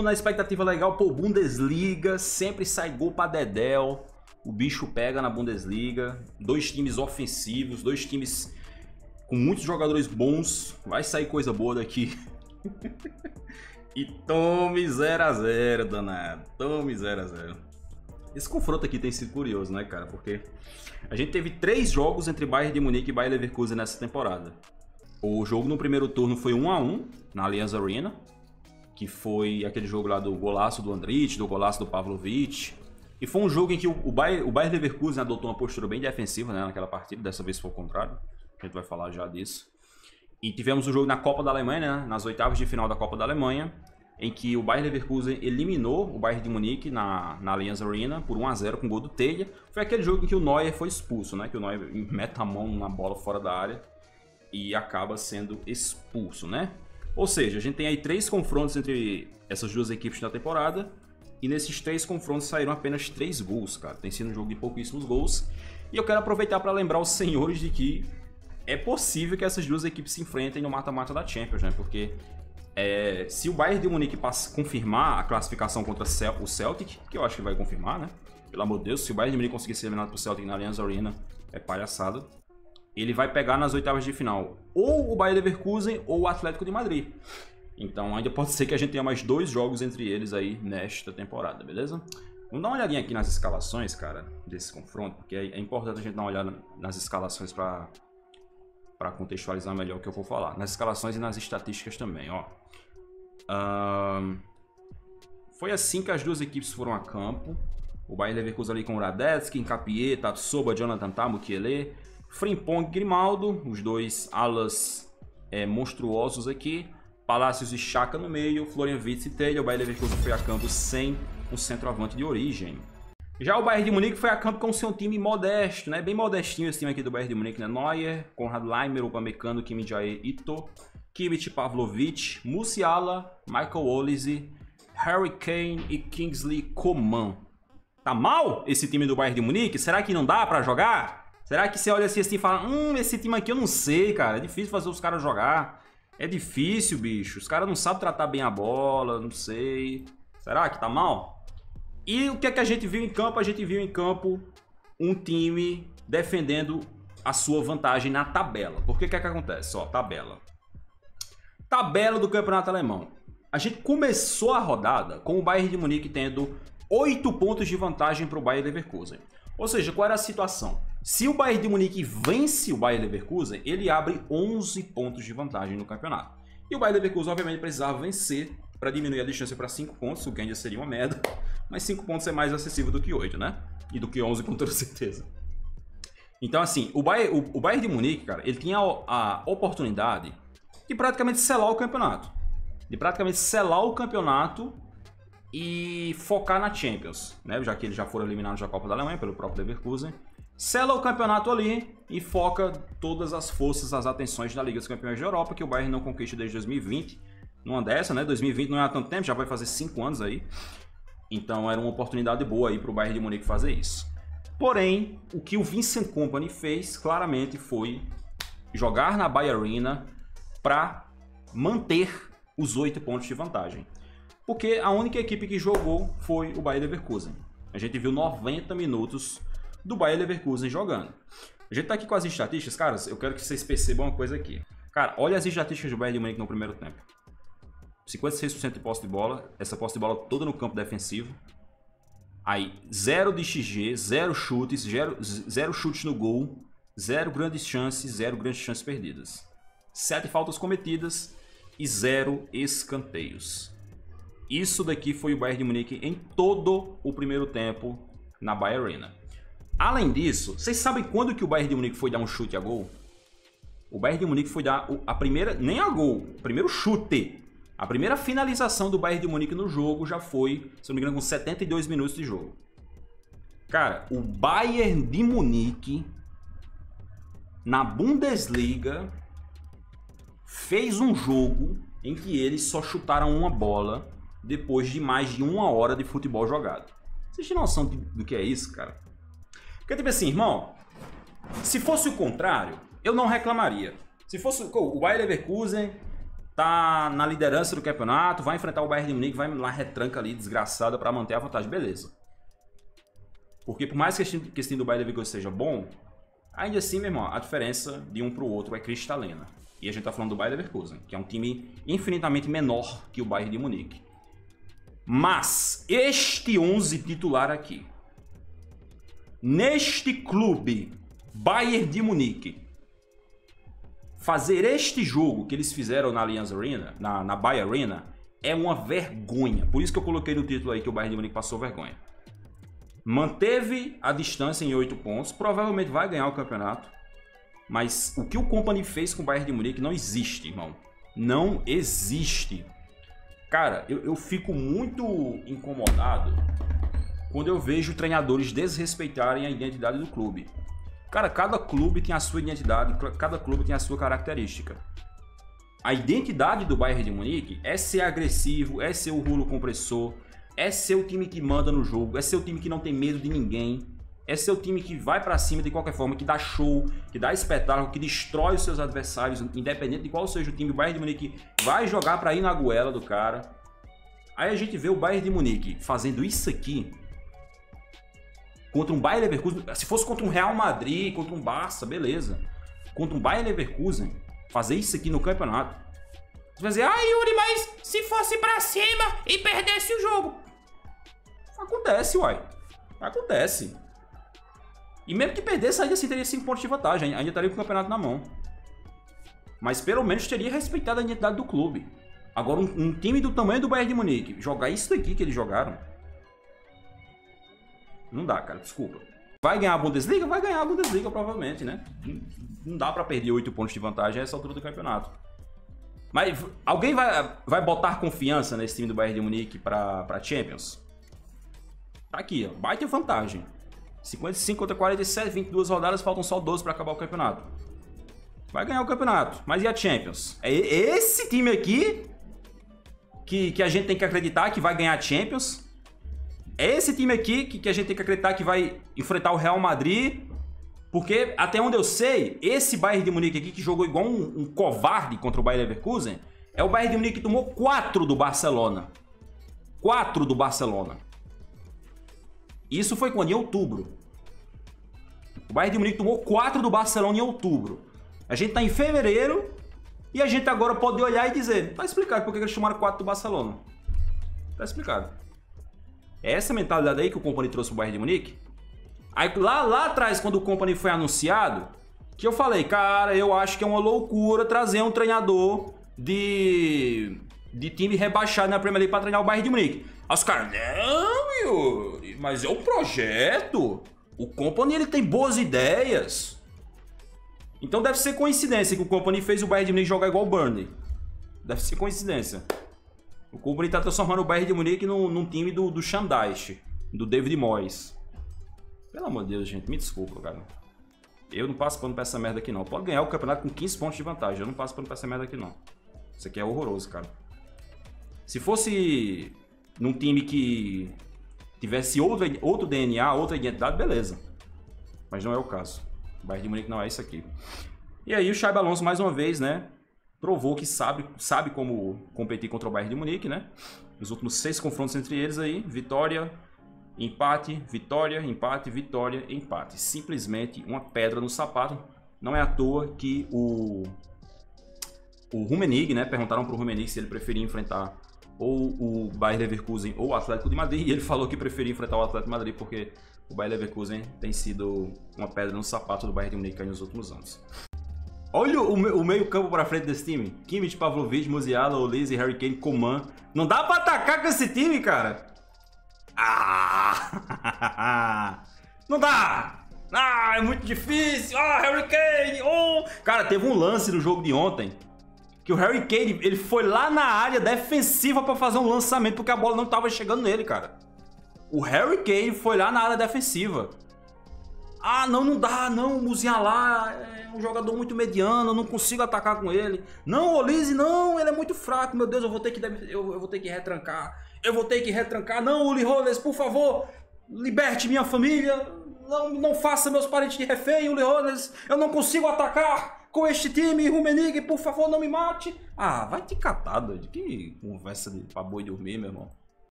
Na expectativa legal, pô, Bundesliga, sempre sai gol pra dedéu, o bicho pega na Bundesliga, dois times ofensivos, dois times com muitos jogadores bons, vai sair coisa boa daqui. E tome 0 a 0, danado, tome 0 a 0. Esse confronto aqui tem sido curioso, né, cara, porque a gente teve 3 jogos entre Bayern de Munique e Bayer Leverkusen nessa temporada. O jogo no primeiro turno foi 1 a 1 na Allianz Arena, que foi aquele jogo lá do golaço do Andrich, do golaço do Pavlovic. E foi um jogo em que o Bayer Leverkusen adotou uma postura bem defensiva, né, naquela partida, dessa vez foi o contrário. A gente vai falar já disso. E tivemos o jogo na Copa da Alemanha, né, nas oitavas de final da Copa da Alemanha, em que o Bayer Leverkusen eliminou o Bayern de Munique na Allianz Arena por 1 a 0 com gol do Telha. Foi aquele jogo em que o Neuer foi expulso, né, que o Neuer mete a mão na bola fora da área e acaba sendo expulso, né? Ou seja, a gente tem aí 3 confrontos entre essas duas equipes na temporada. E nesses 3 confrontos saíram apenas 3 gols, cara. Tem sido um jogo de pouquíssimos gols. E eu quero aproveitar para lembrar os senhores de que é possível que essas duas equipes se enfrentem no mata-mata da Champions, né? Porque se o Bayern de Munique confirmar a classificação contra o Celtic, que eu acho que vai confirmar, né? Pelo amor de Deus, se o Bayern de Munique conseguir ser eliminado pro Celtic na Allianz Arena, é palhaçada. Ele vai pegar nas oitavas de final ou o Bayer Leverkusen ou o Atlético de Madrid. Então ainda pode ser que a gente tenha mais 2 jogos entre eles aí nesta temporada, beleza? Vamos dar uma olhadinha aqui nas escalações, cara, desse confronto, porque é importante a gente dar uma olhada nas escalações para contextualizar melhor o que eu vou falar. Nas escalações e nas estatísticas também, ó. Foi assim que as duas equipes foram a campo. O Bayer Leverkusen ali com o Radetzky, Nkapie, Tatsoba, Jonathan Tah, Mukiele, Frimpong, Grimaldo, os dois alas monstruosos aqui. Palacios e Xhaka no meio, Florian Wirtz e Telha. O Bayer Leverkusen foi a campo sem um centroavante de origem. Já o Bayern de Munique foi a campo com seu time modesto, né? Bem modestinho esse time aqui do Bayern de Munique, né? Neuer, Konrad Laimer, Upamecano, Kim Jae, Ito, Kimmich, Pavlovic, Musiala, Michael Olise, Harry Kane e Kingsley Coman. Tá mal esse time do Bayern de Munique? Será que não dá pra jogar? Será que você olha assim e fala, esse time aqui eu não sei, cara, é difícil fazer os caras jogar. É difícil, bicho, os caras não sabem tratar bem a bola, não sei. Será que tá mal? E o que é que a gente viu em campo? A gente viu em campo um time defendendo a sua vantagem na tabela. Porque o que é que acontece? Ó, tabela. Tabela do Campeonato Alemão. A gente começou a rodada com o Bayern de Munique tendo 8 pontos de vantagem para o Bayer Leverkusen. Ou seja, qual era a situação? Se o Bayern de Munique vence o Bayer Leverkusen, ele abre 11 pontos de vantagem no campeonato. E o Bayer Leverkusen, obviamente, precisava vencer para diminuir a distância para 5 pontos, o que ainda seria uma merda. Mas 5 pontos é mais acessível do que 8, né? E do que 11, com toda certeza. Então, assim, o Bayern de Munique, cara, ele tinha a oportunidade de praticamente selar o campeonato. E focar na Champions, né? Já que eles já foram eliminados da Copa da Alemanha pelo próprio Leverkusen. Sela o campeonato ali e foca todas as forças, as atenções na Liga dos Campeões da Europa, que o Bayern não conquista desde 2020. Numa dessa, né? 2020 não é há tanto tempo, já vai fazer 5 anos aí. Então era uma oportunidade boa aí para o Bayern de Munique fazer isso. Porém, o que o Vincent Kompany fez claramente foi jogar na Bayer Arena para manter os 8 pontos de vantagem. Porque a única equipe que jogou foi o Bayer Leverkusen. A gente viu 90 minutos do Bayer Leverkusen jogando. A gente tá aqui com as estatísticas, caras, eu quero que vocês percebam uma coisa aqui. Cara, olha as estatísticas do Bayern de Munique no primeiro tempo. 56% de posse de bola, essa posse de bola toda no campo defensivo. Aí, 0 de XG, 0 chutes, 0 chutes no gol, 0 grandes chances perdidas. 7 faltas cometidas e 0 escanteios. Isso daqui foi o Bayern de Munique em todo o primeiro tempo na Bayer Arena. Além disso, vocês sabem quando que o Bayern de Munique foi dar um chute a gol? O Bayern de Munique foi dar a primeira, nem a gol, o primeiro chute. A primeira finalização do Bayern de Munique no jogo já foi, se não me engano, com 72 minutos de jogo. Cara, o Bayern de Munique na Bundesliga fez um jogo em que eles só chutaram uma bola depois de mais de 1 hora de futebol jogado. Vocês têm noção do que é isso, cara? Porque, tipo assim, irmão, se fosse o contrário, eu não reclamaria. Se fosse o Bayer Leverkusen tá na liderança do campeonato, vai enfrentar o Bayern de Munique, vai lá retranca ali, desgraçada, para manter a vantagem. Beleza. Porque por mais que esse time do Bayern Leverkusen seja bom, ainda assim, meu irmão, a diferença de um pro outro é cristalina. E a gente tá falando do Bayern Leverkusen, que é um time infinitamente menor que o Bayern de Munique. Mas este 11 titular aqui, neste clube Bayern de Munique, fazer este jogo que eles fizeram na Allianz Arena, na Bayer Arena, é uma vergonha. Por isso que eu coloquei no título aí que o Bayern de Munique passou vergonha. Manteve a distância em 8 pontos, provavelmente vai ganhar o campeonato. Mas o que o Kompany fez com o Bayern de Munique não existe, irmão. Não existe. Cara, eu fico muito incomodado quando eu vejo treinadores desrespeitarem a identidade do clube. Cara, cada clube tem a sua identidade, cada clube tem a sua característica. A identidade do Bayern de Munique é ser agressivo, é ser o rulo compressor, é ser o time que manda no jogo, é ser o time que não tem medo de ninguém, é ser o time que vai pra cima de qualquer forma, que dá show, que dá espetáculo, que destrói os seus adversários, independente de qual seja o time. O Bayern de Munique vai jogar pra ir na goela do cara. Aí a gente vê o Bayern de Munique fazendo isso aqui contra um Bayer Leverkusen. Se fosse contra um Real Madrid, contra um Barça, beleza. Contra um Bayer Leverkusen, fazer isso aqui no campeonato. Você vai dizer, Yuri, mas se fosse pra cima e perdesse o jogo. Acontece, uai. Acontece. E mesmo que perdesse, ainda assim teria 5 pontos de vantagem. Ainda estaria com o campeonato na mão. Mas pelo menos teria respeitado a identidade do clube. Agora, um time do tamanho do Bayern de Munique, jogar isso aqui que eles jogaram, não dá, cara, desculpa. Vai ganhar a Bundesliga? Vai ganhar a Bundesliga, provavelmente, né? Não dá pra perder 8 pontos de vantagem a essa altura do campeonato. Mas alguém vai botar confiança nesse time do Bayern de Munique pra Champions? Tá aqui, ó, baita vantagem. 55 contra 47, 22 rodadas, faltam só 12 pra acabar o campeonato. Vai ganhar o campeonato, mas e a Champions? É esse time aqui que a gente tem que acreditar que vai ganhar a Champions? É esse time aqui que a gente tem que acreditar que vai enfrentar o Real Madrid? Porque, até onde eu sei, esse Bayern de Munique aqui, que jogou igual um covarde contra o Bayer Leverkusen, é o Bayern de Munique que tomou 4 do Barcelona. 4 do Barcelona. Isso foi quando? Em outubro. O Bayern de Munique tomou 4 do Barcelona em outubro. A gente tá em fevereiro e a gente agora pode olhar e dizer, tá explicado por que eles tomaram 4 do Barcelona. Tá explicado. É essa mentalidade aí que o Kompany trouxe pro Bayern de Munique. Aí lá atrás, quando o Kompany foi anunciado, que eu falei, cara, eu acho que é uma loucura trazer um treinador de time rebaixado na Premier League pra treinar o Bayern de Munique. Aí os caras, não, Yuri, mas é um projeto. O Kompany, ele tem boas ideias. Então deve ser coincidência que o Kompany fez o Bayern de Munique jogar igual o Burnley. Deve ser coincidência. O Kompany tá transformando o Bayern de Munique num time do Schandaisch, do David Moyes. Pelo amor de Deus, gente, me desculpa, cara. Eu não passo pano pra essa merda aqui, não. Pode ganhar o campeonato com 15 pontos de vantagem. Eu não passo pano pra essa merda aqui, não. Isso aqui é horroroso, cara. Se fosse num time que tivesse outro DNA, outra identidade, beleza. Mas não é o caso. O Bayern de Munique não é isso aqui. E aí o Xabi Alonso, mais uma vez, né, provou que sabe como competir contra o Bayern de Munique, né? Nos últimos 6 confrontos entre eles aí, vitória, empate, vitória, empate, vitória, empate. Simplesmente uma pedra no sapato. Não é à toa que o Rummenigge, né, perguntaram pro Rummenigge se ele preferia enfrentar ou o Bayer Leverkusen ou o Atlético de Madrid, e ele falou que preferia enfrentar o Atlético de Madrid porque o Bayer Leverkusen tem sido uma pedra no sapato do Bayern de Munique nos últimos anos. Olha o meio campo pra frente desse time. Kimmich, Pavlovic, Musiala, Olise, Harry Kane, Coman. Não dá pra atacar com esse time, cara. Não dá. É muito difícil. Harry Kane. Cara, teve um lance no jogo de ontem que o Harry Kane, ele foi lá na área defensiva pra fazer um lançamento porque a bola não tava chegando nele, cara. O Harry Kane foi lá na área defensiva. Não dá, não. O Musiala é um jogador muito mediano, eu não consigo atacar com ele. Não, Olise, não, ele é muito fraco, meu Deus, eu vou ter que retrancar. Eu vou ter que retrancar. Não, Uli Hoeneß, por favor, liberte minha família. Não faça meus parentes de refém, Uli Hoeneß. Eu não consigo atacar com este time, Rummenigge, por favor, não me mate. Ah, vai te catar, doido. Que conversa de pra boi dormir, meu irmão.